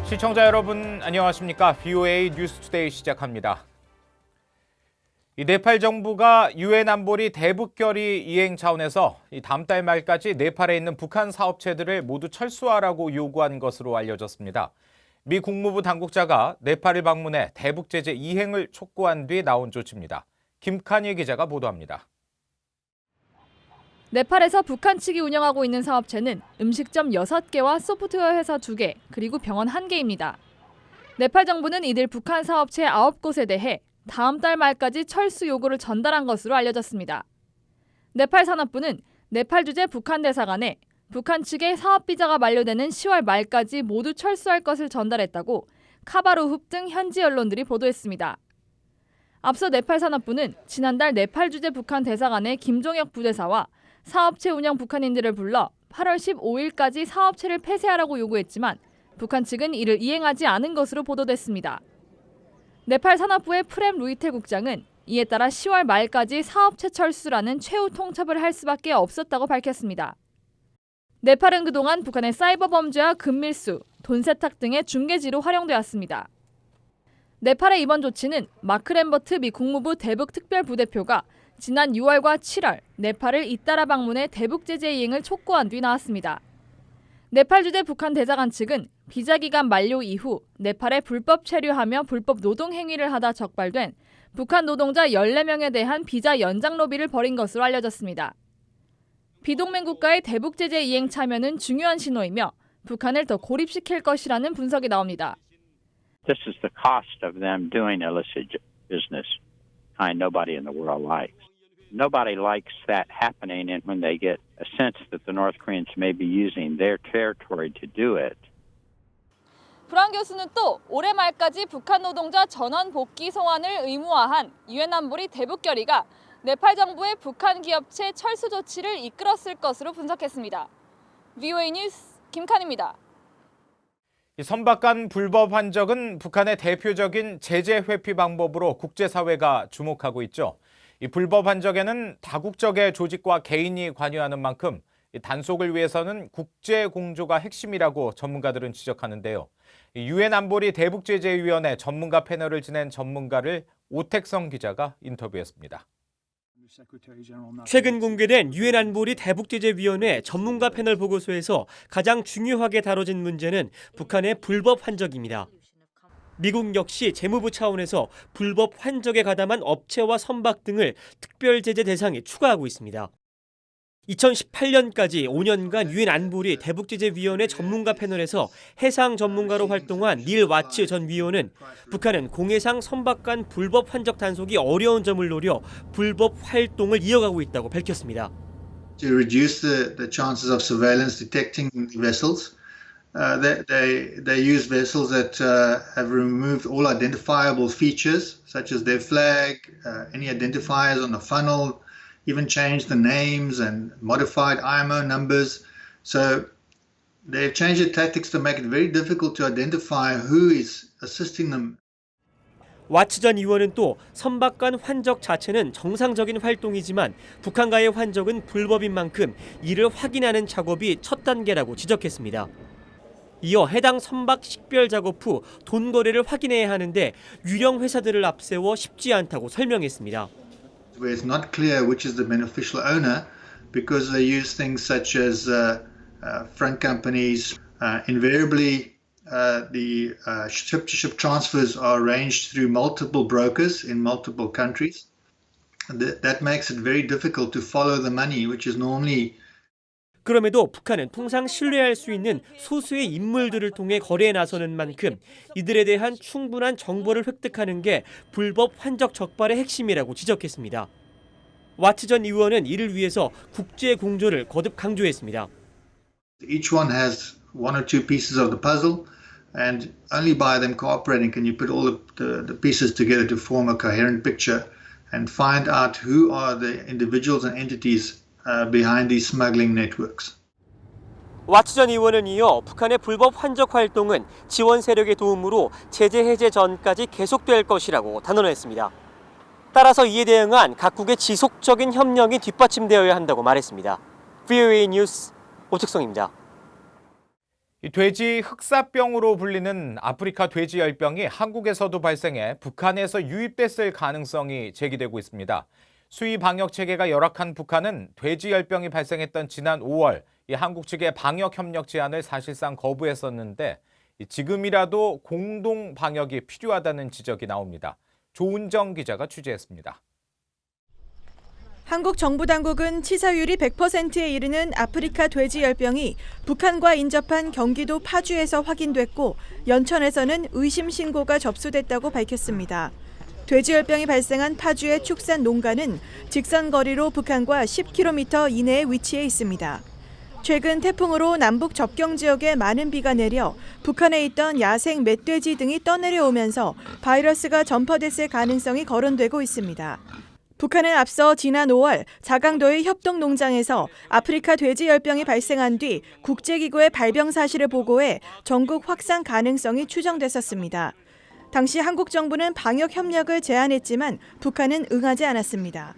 시청자 여러분 안녕하십니까? VOA 뉴스투데이 시작합니다. 이 네팔 정부가 유엔 안보리 대북결의 이행 차원에서 다음 달 말까지 네팔에 있는 북한 사업체들을 모두 철수하라고 요구한 것으로 알려졌습니다. 미 국무부 당국자가 네팔을 방문해 대북 제재 이행을 촉구한 뒤 나온 조치입니다. 김칸희 기자가 보도합니다. 네팔에서 북한 측이 운영하고 있는 사업체는 음식점 6개와 소프트웨어 회사 2개, 그리고 병원 1개입니다. 네팔 정부는 이들 북한 사업체 9곳에 대해 다음 달 말까지 철수 요구를 전달한 것으로 알려졌습니다. 네팔 산업부는 네팔 주재 북한 대사관에 북한 측의 사업 비자가 만료되는 10월 말까지 모두 철수할 것을 전달했다고 카바루흡 등 현지 언론들이 보도했습니다. 앞서 네팔 산업부는 지난달 네팔 주재 북한 대사관의 김종혁 부대사와 사업체 운영 북한인들을 불러 8월 15일까지 사업체를 폐쇄하라고 요구했지만 북한 측은 이를 이행하지 않은 것으로 보도됐습니다. 네팔 산업부의 프렘 루이텔 국장은 이에 따라 10월 말까지 사업체 철수라는 최후 통첩을 할 수밖에 없었다고 밝혔습니다. 네팔은 그동안 북한의 사이버 범죄와 금밀수, 돈 세탁 등의 중개지로 활용되었습니다. 네팔의 이번 조치는 마크 램버트 미 국무부 대북 특별부대표가 지난 6월과 7월 네팔을 잇따라 방문해 대북 제재 이행을 촉구한 뒤 나왔습니다. 네팔 주재 북한 대사관 측은 비자 기간 만료 이후 네팔에 불법 체류하며 불법 노동 행위를 하다 적발된 북한 노동자 14명에 대한 비자 연장 로비를 벌인 것으로 알려졌습니다. 비동맹 국가의 대북 제재 이행 참여는 중요한 신호이며 북한을 더 고립시킬 것이라는 분석이 나옵니다. This is the cost of them doing illicit business. Kind nobody in the world likes. Nobody likes that happening and when they get a sense that the North Koreans may be using their territory to do it. 브라운 교수는 또 올해 말까지 북한 노동자 전원 복귀 소환을 의무화한 유엔 안보리 대북 결의가 네팔 정부의 북한 기업체 철수 조치를 이끌었을 것으로 분석했습니다. VOA 뉴스 김칸입니다. 선박 간 불법 환적은 북한의 대표적인 제재 회피 방법으로 국제사회가 주목하고 있죠. 이 불법 환적에는 다국적의 조직과 개인이 관여하는 만큼 단속을 위해서는 국제 공조가 핵심이라고 전문가들은 지적하는데요. 유엔 안보리 대북제재위원회 전문가 패널을 지낸 전문가를 오택성 기자가 인터뷰했습니다. 최근 공개된 유엔 안보리 대북제재위원회 전문가 패널 보고서에서 가장 중요하게 다뤄진 문제는 북한의 불법 환적입니다. 미국 역시 재무부 차원에서 불법 환적에 가담한 업체와 선박 등을 특별 제재 대상에 추가하고 있습니다. 2018년까지 5년간 유엔 안보리 대북제재위원회 전문가 패널에서 해상 전문가로 활동한 닐 와츠 전 위원은 북한은 공해상 선박 간 불법 환적 단속이 어려운 점을 노려 불법 활동을 이어가고 있다고 밝혔습니다. To reduce the chances of surveillance detecting vessels, they use vessels that have removed all identifiable features, such as their flag, any identifiers on the funnel, even changed the names and modified IMO numbers. So they've changed their tactics to make it very difficult to identify who is assisting them. 와츠 전 의원은 또 선박 간 환적 자체는 정상적인 활동이지만 북한과의 환적은 불법인 만큼 이를 확인하는 작업이 첫 단계라고 지적했습니다. 이어 해당 선박 식별 작업 후 돈 거래를 확인해야 하는데 유령 회사들을 앞세워 쉽지 않다고 설명했습니다. Where it's not clear which is the beneficial owner because they use things such as front companies. Invariably, the ship-to-ship transfers are arranged through multiple brokers in multiple countries. That makes it very difficult to follow the money, which is normally 그럼에도 북한은 통상 신뢰할 수 있는 소수의 인물들을 통해 거래에 나서는 만큼 이들에 대한 충분한 정보를 획득하는 게 불법 환적 적발의 핵심이라고 지적했습니다. 와츠 전 의원은 이를 위해서 국제 공조를 거듭 강조했습니다. Each one has one or two pieces of the puzzle, and only by them cooperating can you put all the pieces together to form a coherent picture and find out who are the individuals and entities behind these smuggling networks. 와츠 전 의원은 이어 북한의 불법 환적 활동은 지원 세력의 도움으로 제재 해제 전까지 계속될 것이라고 단언했습니다. 따라서 이에 대응한 각국의 지속적인 협력이 뒷받침되어야 한다고 말했습니다. VOA 뉴스 오특성입니다. 이 돼지 흑사병으로 불리는 아프리카 돼지열병이 한국에서도 발생해 북한에서 유입됐을 가능성이 제기되고 있습니다. 수의 방역 체계가 열악한 북한은 돼지열병이 발생했던 지난 5월 이 한국 측의 방역 협력 제안을 사실상 거부했었는데 지금이라도 공동 방역이 필요하다는 지적이 나옵니다. 조은정 기자가 취재했습니다. 한국 정부 당국은 치사율이 100%에 이르는 아프리카 돼지열병이 북한과 인접한 경기도 파주에서 확인됐고 연천에서는 의심 신고가 접수됐다고 밝혔습니다. 돼지열병이 발생한 파주의 축산 농가는 직선 거리로 북한과 10km 이내에 위치해 있습니다. 최근 태풍으로 남북 접경 지역에 많은 비가 내려 북한에 있던 야생 멧돼지 등이 떠내려오면서 바이러스가 전파됐을 가능성이 거론되고 있습니다. 북한은 앞서 지난 5월 자강도의 협동농장에서 아프리카 돼지열병이 발생한 뒤 국제기구에 발병 사실을 보고해 전국 확산 가능성이 추정됐었습니다. 당시 한국 정부는 방역 협력을 제안했지만 북한은 응하지 않았습니다.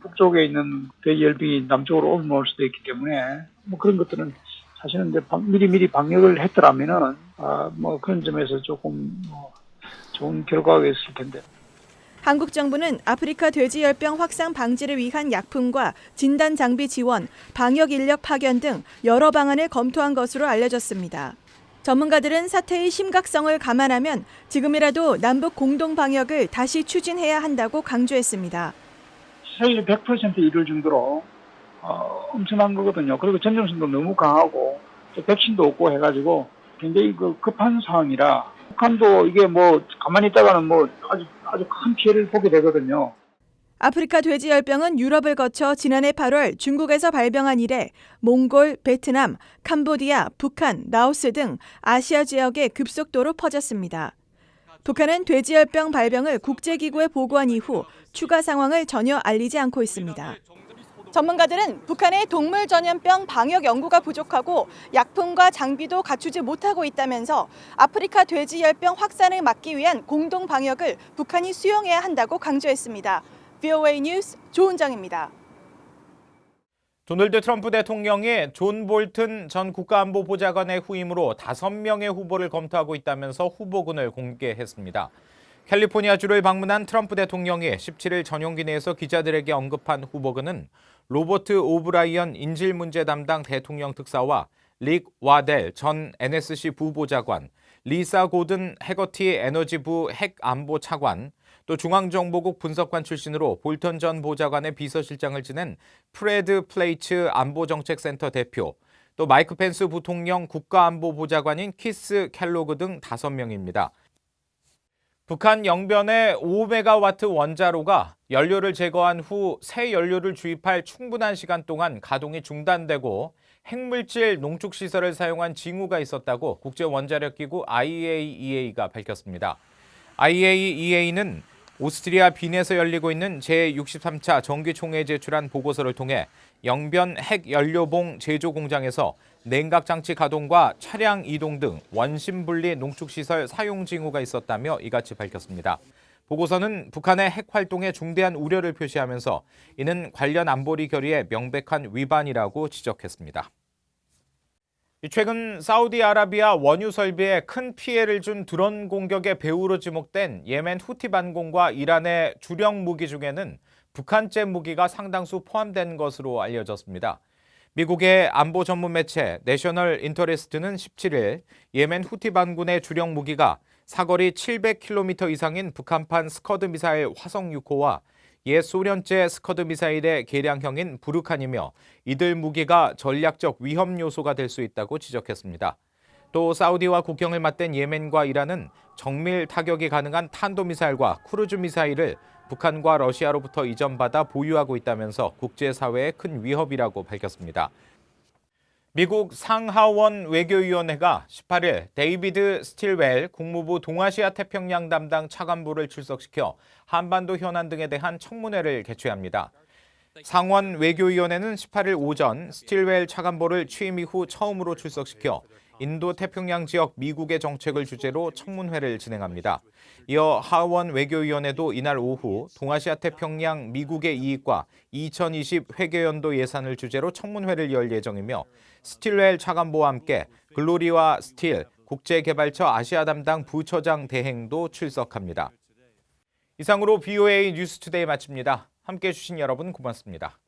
북쪽에 있는 돼지열병이 남쪽으로 옮아올 수도 있기 때문에 그런 것들은 사실은 이제 미리 방역을 했더라면은 그런 점에서 조금 좋은 결과가 있을 텐데. 한국 정부는 아프리카 돼지열병 확산 방지를 위한 약품과 진단 장비 지원, 방역 인력 파견 등 여러 방안을 검토한 것으로 알려졌습니다. 전문가들은 사태의 심각성을 감안하면 지금이라도 남북 공동 방역을 다시 추진해야 한다고 강조했습니다. 사실 100% 이룰 정도로 엄청난 거거든요. 그리고 전염성도 너무 강하고 또 백신도 없고 해가지고 굉장히 급한 상황이라 북한도 이게 가만히 있다가는 아주 큰 피해를 보게 되거든요. 아프리카 돼지열병은 유럽을 거쳐 지난해 8월 중국에서 발병한 이래 몽골, 베트남, 캄보디아, 북한, 라오스 등 아시아 지역에 급속도로 퍼졌습니다. 북한은 돼지열병 발병을 국제기구에 보고한 이후 추가 상황을 전혀 알리지 않고 있습니다. 전문가들은 북한의 동물 전염병 방역 연구가 부족하고 약품과 장비도 갖추지 못하고 있다면서 아프리카 돼지열병 확산을 막기 위한 공동 방역을 북한이 수용해야 한다고 강조했습니다. VOA 뉴스 조은정입니다. 도널드 트럼프 대통령이 존 볼튼 전 국가안보보좌관의 후임으로 5명의 후보를 검토하고 있다면서 후보군을 공개했습니다. 캘리포니아주를 방문한 트럼프 대통령이 17일 전용기 내에서 기자들에게 언급한 후보군은 로버트 오브라이언 인질문제 담당 대통령 특사와 릭 와델 전 NSC 부보좌관, 리사 고든 해거티 에너지부 핵안보 차관, 또 중앙정보국 분석관 출신으로 볼턴 전 보좌관의 비서실장을 지낸 프레드 플레이츠 안보정책센터 대표, 또 마이크 펜스 부통령 국가안보보좌관인 키스 켈로그 등 5명입니다. 북한 영변의 5메가와트 원자로가 연료를 제거한 후 새 연료를 주입할 충분한 시간 동안 가동이 중단되고 핵물질 농축시설을 사용한 징후가 있었다고 국제원자력기구 IAEA가 밝혔습니다. IAEA는 오스트리아 빈에서 열리고 있는 제63차 정기총회에 제출한 보고서를 통해 영변 핵연료봉 제조 공장에서 냉각장치 가동과 차량 이동 등 원심분리 농축시설 사용 징후가 있었다며 이같이 밝혔습니다. 보고서는 북한의 핵 활동에 중대한 우려를 표시하면서 이는 관련 안보리 결의의 명백한 위반이라고 지적했습니다. 최근 사우디아라비아 원유 설비에 큰 피해를 준 드론 공격의 배후로 지목된 예멘 후티 반공과 이란의 주력 무기 중에는 북한제 무기가 상당수 포함된 것으로 알려졌습니다. 미국의 안보 전문 매체 내셔널 인터레스트는 17일 예멘 후티 반군의 주력 무기가 사거리 700km 이상인 북한판 스커드 미사일 화성 6호와 옛 소련제 스커드 미사일의 개량형인 부르칸이며 이들 무기가 전략적 위험 요소가 될 수 있다고 지적했습니다. 또 사우디와 국경을 맞댄 예멘과 이란은 정밀 타격이 가능한 탄도미사일과 크루즈 미사일을 북한과 러시아로부터 이전받아 보유하고 있다면서 국제사회의 큰 위협이라고 밝혔습니다. 미국 상하원 외교위원회가 18일 데이비드 스틸웰 국무부 동아시아 태평양 담당 차관보를 출석시켜 한반도 현안 등에 대한 청문회를 개최합니다. 상원 외교위원회는 18일 오전 스틸웰 차관보를 취임 이후 처음으로 출석시켜 인도 태평양 지역 미국의 정책을 주제로 청문회를 진행합니다. 이어 하원 외교위원회도 이날 오후 동아시아 태평양 미국의 이익과 2020 회계연도 예산을 주제로 청문회를 열 예정이며 스틸웰 차관보와 함께 글로리와 스틸 국제개발처 아시아 담당 부처장 대행도 출석합니다. 이상으로 BOA 뉴스투데이 마칩니다. 함께해 주신 여러분 고맙습니다.